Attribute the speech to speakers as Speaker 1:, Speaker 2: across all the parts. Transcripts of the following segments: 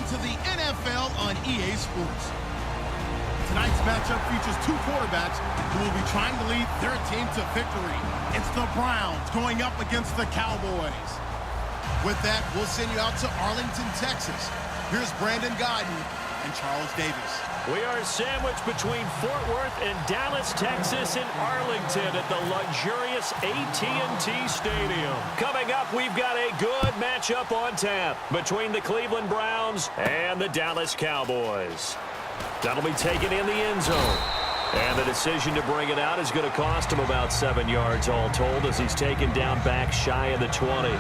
Speaker 1: into the NFL on EA Sports. Tonight's matchup features two quarterbacks who will be trying to lead their team to victory. It's the Browns going up against the Cowboys. With that, we'll send you out to Arlington, Texas. Here's Brandon Godden and Charles Davis.
Speaker 2: We are sandwiched between Fort Worth and Dallas, Texas, and Arlington at the luxurious AT&T Stadium. Coming up, we've got a good matchup on tap between the Cleveland Browns and the Dallas Cowboys. That'll be taken in the end zone. And the decision to bring it out is going to cost him about 7 yards all told as he's taken down back shy of the 20.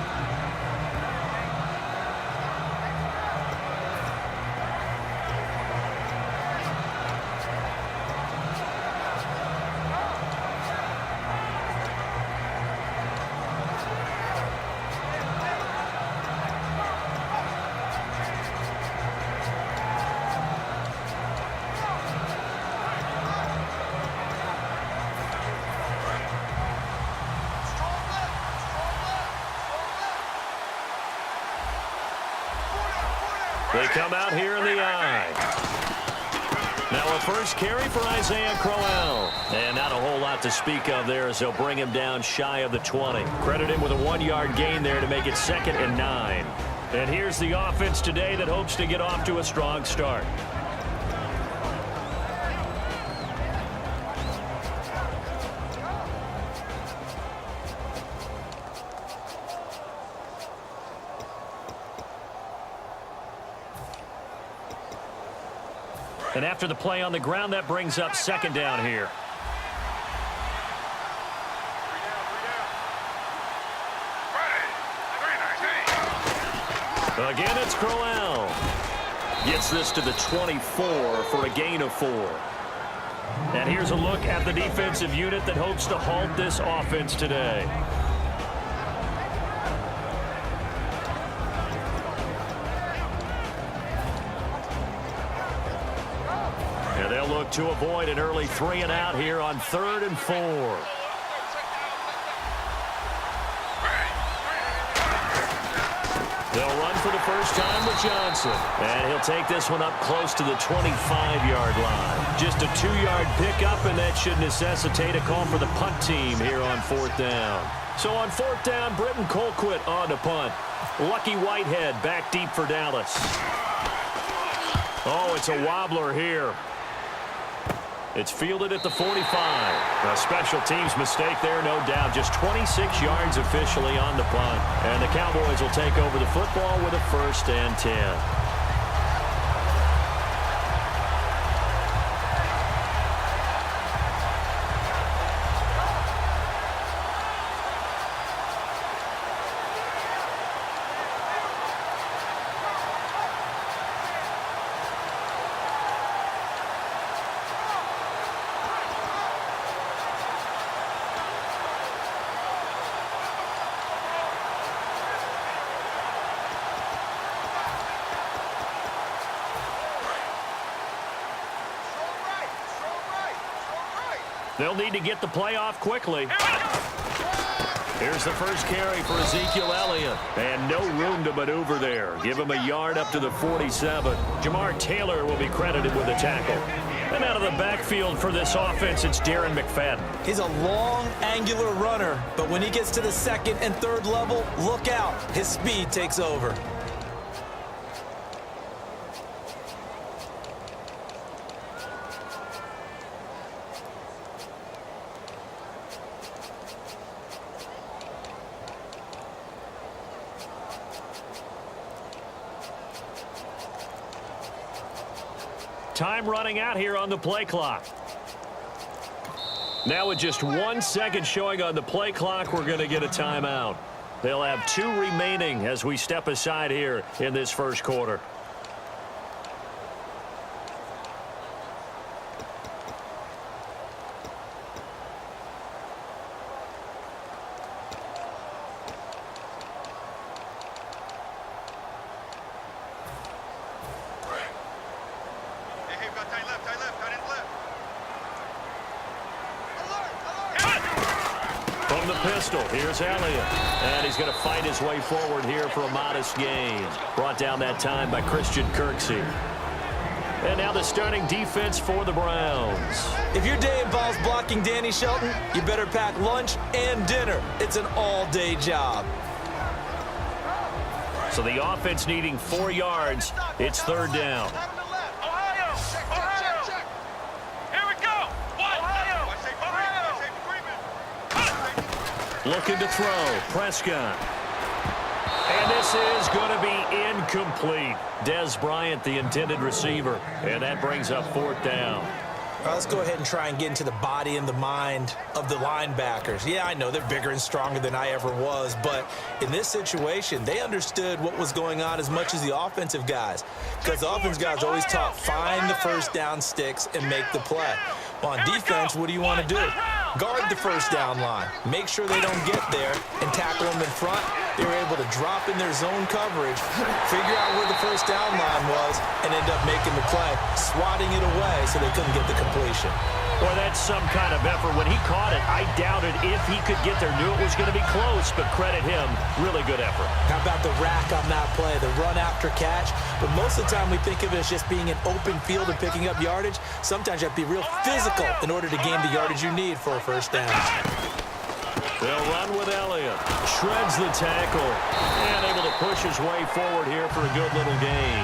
Speaker 2: They come out here in the eye. Now a first carry for Isaiah Crowell. And not a whole lot to speak of there as they'll bring him down shy of the 20. Credit him with a 1-yard gain there to make it 2nd and 9. And here's the offense today that hopes to get off to a strong start. And after the play on the ground, that brings up 2nd down here. Again, it's Crowell. Gets this to the 24 for a gain of 4. And here's a look at the defensive unit that hopes to halt this offense today. To avoid an early 3 and out here on 3rd and 4. They'll run for the first time with Johnson. And he'll take this one up close to the 25-yard line. Just a 2-yard pickup, and that should necessitate a call for the punt team here on 4th down. So on 4th down, Britton Colquitt on to punt. Lucky Whitehead back deep for Dallas. Oh, it's a wobbler here. It's fielded at the 45. A special teams mistake there, no doubt. Just 26 yards officially on the punt. And the Cowboys will take over the football with a 1st and 10. They'll need to get the play off quickly. Here's the first carry for Ezekiel Elliott. And no room to maneuver there. Give him a yard up to the 47. Jamar Taylor will be credited with a tackle. And out of the backfield for this offense, it's Darren McFadden.
Speaker 3: He's a long, angular runner, but when he gets to the 2nd and 3rd level, look out. His speed takes over.
Speaker 2: Time running out here on the play clock. Now with just 1 second showing on the play clock, we're going to get a timeout. They'll have 2 remaining as we step aside here in this first quarter. From the pistol. Here's Elliott. And he's going to fight his way forward here for a modest gain. Brought down that time by Christian Kirksey. And now the starting defense for the Browns.
Speaker 3: If your day involves blocking Danny Shelton, you better pack lunch and dinner. It's an all-day job.
Speaker 2: So the offense needing 4 yards. It's third down. Looking to throw. Prescott. And this is going to be incomplete. Des Bryant, the intended receiver. And that brings up fourth down.
Speaker 3: Let's go ahead and try and get into the body and the mind of the linebackers. Yeah, I know they're bigger and stronger than I ever was, but in this situation, they understood what was going on as much as the offensive guys. Because the offensive guys always taught, find the first down sticks and make the play. Well, on defense, what do you want to do? Guard the first down line. Make sure they don't get there and tackle them in front. They were able to drop in their zone coverage, figure out where the first down line was, and end up making the play, swatting it away so they couldn't get the completion.
Speaker 2: Boy, that's some kind of effort. When he caught it, I doubted if he could get there. Knew it was going to be close, but credit him. Really good effort.
Speaker 3: How about the rack on that play, the run after catch? But most of the time we think of it as just being an open field and picking up yardage. Sometimes you have to be real physical in order to gain the yardage you need for a first down.
Speaker 2: They'll run with Elliott. Shreds the tackle. And able to push his way forward here for a good little gain.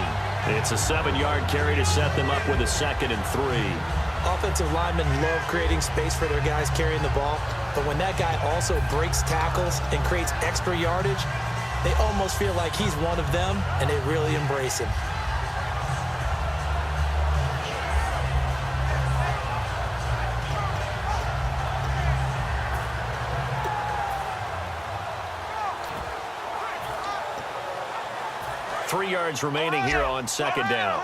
Speaker 2: It's a 7-yard carry to set them up with a 2nd and 3.
Speaker 3: Offensive linemen love creating space for their guys carrying the ball, but when that guy also breaks tackles and creates extra yardage, they almost feel like he's one of them, and they really embrace him.
Speaker 2: Three yards remaining here on second down.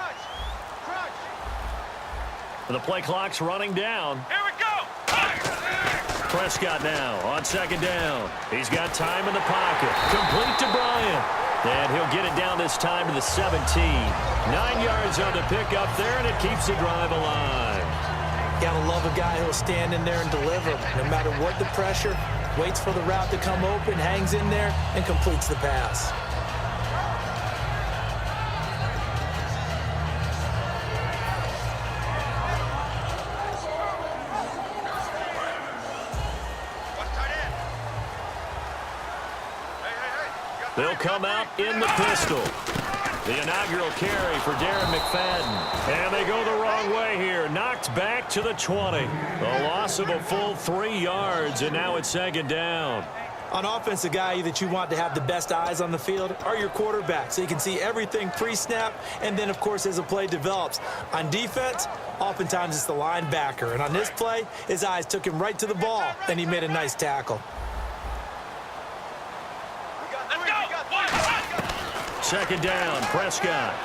Speaker 2: The play clock's running down.
Speaker 4: Here we go.
Speaker 2: Prescott now on second down. He's got time in the pocket. Complete to Bryant. And he'll get it down this time to the 17. 9 yards on the pickup there, and it keeps the drive alive.
Speaker 3: Gotta love a guy who'll stand in there and deliver. No matter what the pressure, waits for the route to come open, hangs in there, and completes the pass.
Speaker 2: They'll come out in the pistol. The inaugural carry for Darren McFadden. And they go the wrong way here. Knocked back to the 20. A loss of a full 3 yards, and now it's second down.
Speaker 3: On offense, the guy that you want to have the best eyes on the field are your quarterbacks, so you can see everything pre-snap, and then, of course, as the play develops. On defense, oftentimes it's the linebacker. And on this play, his eyes took him right to the ball, and he made a nice tackle.
Speaker 2: Second down, Prescott.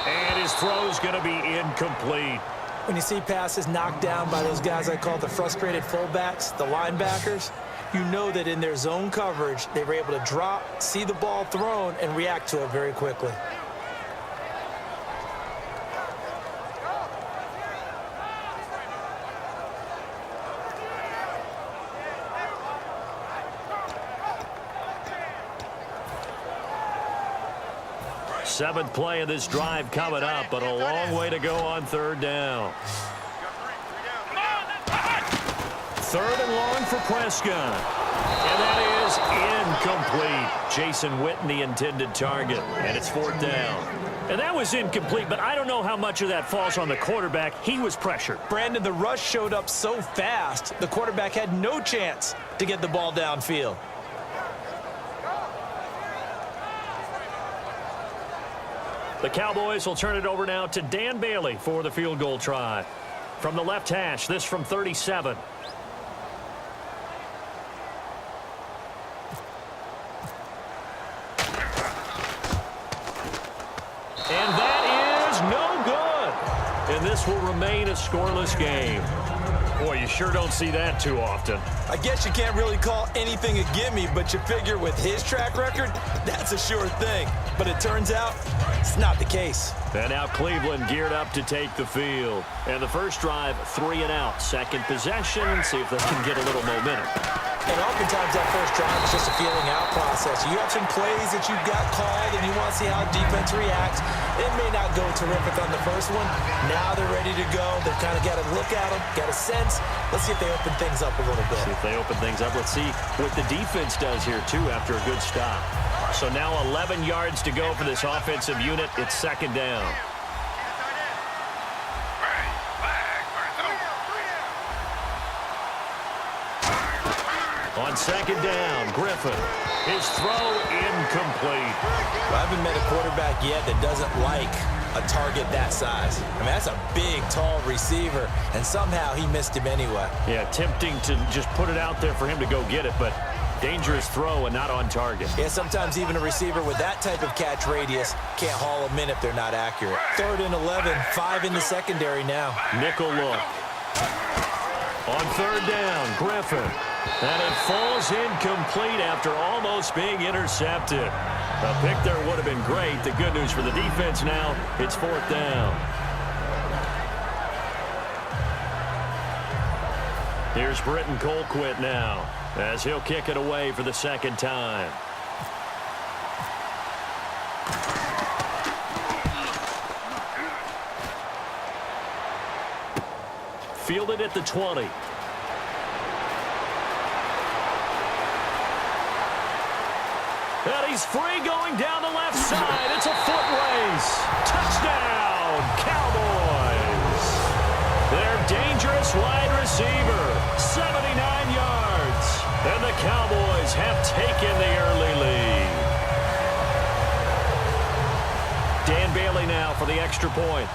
Speaker 2: And his throw's going to be incomplete.
Speaker 3: When you see passes knocked down by those guys I call the frustrated fullbacks, the linebackers, you know that in their zone coverage, they were able to drop, see the ball thrown, and react to it very quickly.
Speaker 2: Seventh play of this drive coming up, but a long way to go on third down. Third and long for Prescott. And that is incomplete. Jason Witten, the intended target, and it's fourth down. And that was incomplete, but I don't know how much of that falls on the quarterback. He was pressured.
Speaker 3: Brandon, the rush showed up so fast, the quarterback had no chance to get the ball downfield.
Speaker 2: The Cowboys will turn it over now to Dan Bailey for the field goal try. From the left hash, this from 37. And that is no good. And this will remain a scoreless game. Boy, you sure don't see that too often.
Speaker 3: I guess you can't really call anything a gimme, but you figure with his track record, that's a sure thing. But it turns out it's not the case.
Speaker 2: And now Cleveland geared up to take the field. And the first drive, 3 and out. Second possession, see if they can get a little momentum.
Speaker 3: And oftentimes that first drive is just a feeling out process. You have some plays that you've got called and you want to see how defense reacts. It may not go terrific on the first one. Now they're ready to go. They've kind of got to look at them, got a sense. Let's see if they open things up a little bit.
Speaker 2: See if they open things up. Let's see what the defense does here, too, after a good stop. So now 11 yards to go for this offensive unit. It's second down. On second down, Griffin. His throw incomplete.
Speaker 3: Well, I haven't met a quarterback yet that doesn't like a target that size. I mean, that's a big, tall receiver, and somehow he missed him anyway.
Speaker 2: Yeah, tempting to just put it out there for him to go get it, but dangerous throw and not on target.
Speaker 3: Yeah, sometimes even a receiver with that type of catch radius can't haul them in if they're not accurate. 3rd and 11, 5 in the secondary now.
Speaker 2: Nickel look. On third down, Griffin. And it falls incomplete after almost being intercepted. A pick there would have been great. The good news for the defense now, it's 4th down. Here's Britton Colquitt now as he'll kick it away for the second time. Fielded at the 20. And he's free going down the left side. It's a foot race. Touchdown, Cowboys. Their dangerous wide receiver, 79 yards. And the Cowboys have taken the early lead. Dan Bailey now for the extra point.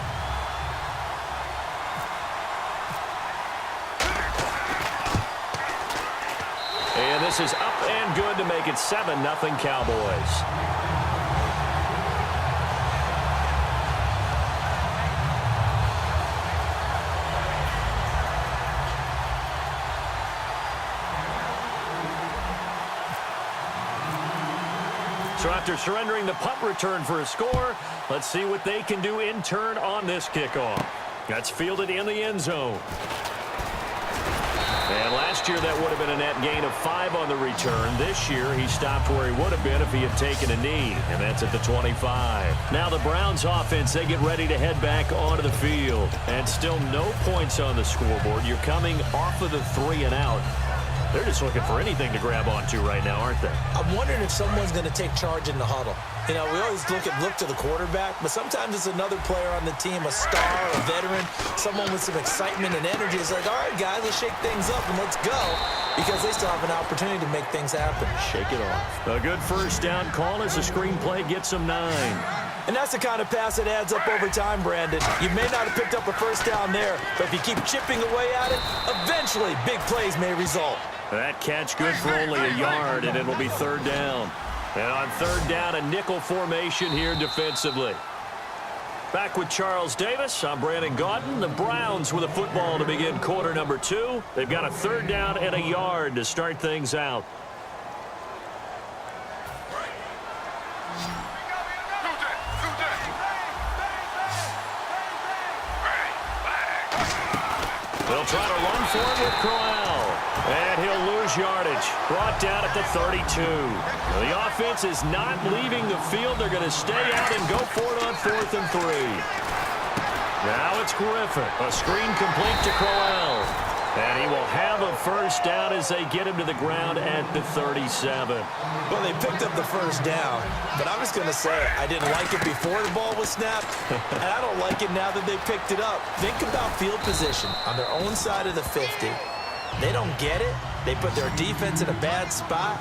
Speaker 2: And this is up and good to make it 7-0 Cowboys. So after surrendering the punt return for a score, let's see what they can do in turn on this kickoff. That's fielded in the end zone. And last year, that would have been a net gain of 5 on the return. This year, he stopped where he would have been if he had taken a knee, and that's at the 25. Now the Browns offense, they get ready to head back onto the field. And still no points on the scoreboard. You're coming off of the 3 and out. They're just looking for anything to grab onto right now, aren't they?
Speaker 3: I'm wondering if someone's going to take charge in the huddle. You know, we always look to the quarterback, but sometimes it's another player on the team, a star, a veteran, someone with some excitement and energy. It's like, all right, guys, let's shake things up and let's go, because they still have an opportunity to make things happen.
Speaker 2: Shake it off. A good first down call as the screenplay gets them 9.
Speaker 3: And that's the kind of pass that adds up over time, Brandon. You may not have picked up a first down there, but if you keep chipping away at it, eventually big plays may result.
Speaker 2: That catch good for only a yard, and it'll be 3rd down. And on 3rd down, a nickel formation here defensively. Back with Charles Davis, I'm Brandon Gaudin. The Browns with a football to begin quarter number 2. They've got a 3rd down and a yard to start things out. They'll try to run for it with Crowell. And he'll lose yardage. Brought down at the 32. The offense is not leaving the field. They're going to stay out and go for it on 4th and 3. Now it's Griffin. A screen complete to Crowell. And he will have a first down as they get him to the ground at the 37.
Speaker 3: Well, they picked up the first down, but I'm just going to say I didn't like it before the ball was snapped, and I don't like it now that they picked it up. Think about field position on their own side of the 50. They don't get it. They put their defense in a bad spot,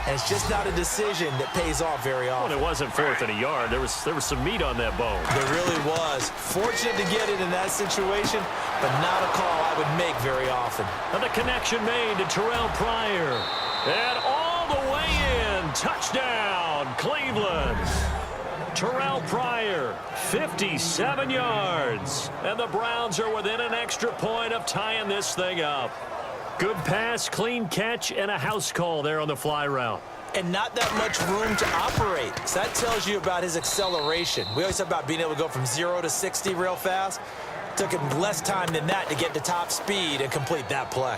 Speaker 3: and it's just not a decision that pays off very often.
Speaker 2: Well, it wasn't 4th and a yard. There was some meat on that bone.
Speaker 3: There really was. Fortunate to get it in that situation, but not a call I would make very often.
Speaker 2: And the connection made to Terrell Pryor. And all the way in. Touchdown, Cleveland. Terrell Pryor, 57 yards. And the Browns are within an extra point of tying this thing up. Good pass, clean catch, and a house call there on the fly route.
Speaker 3: And not that much room to operate. So that tells you about his acceleration. We always talk about being able to go from 0 to 60 real fast. Took him less time than that to get to top speed and complete that play.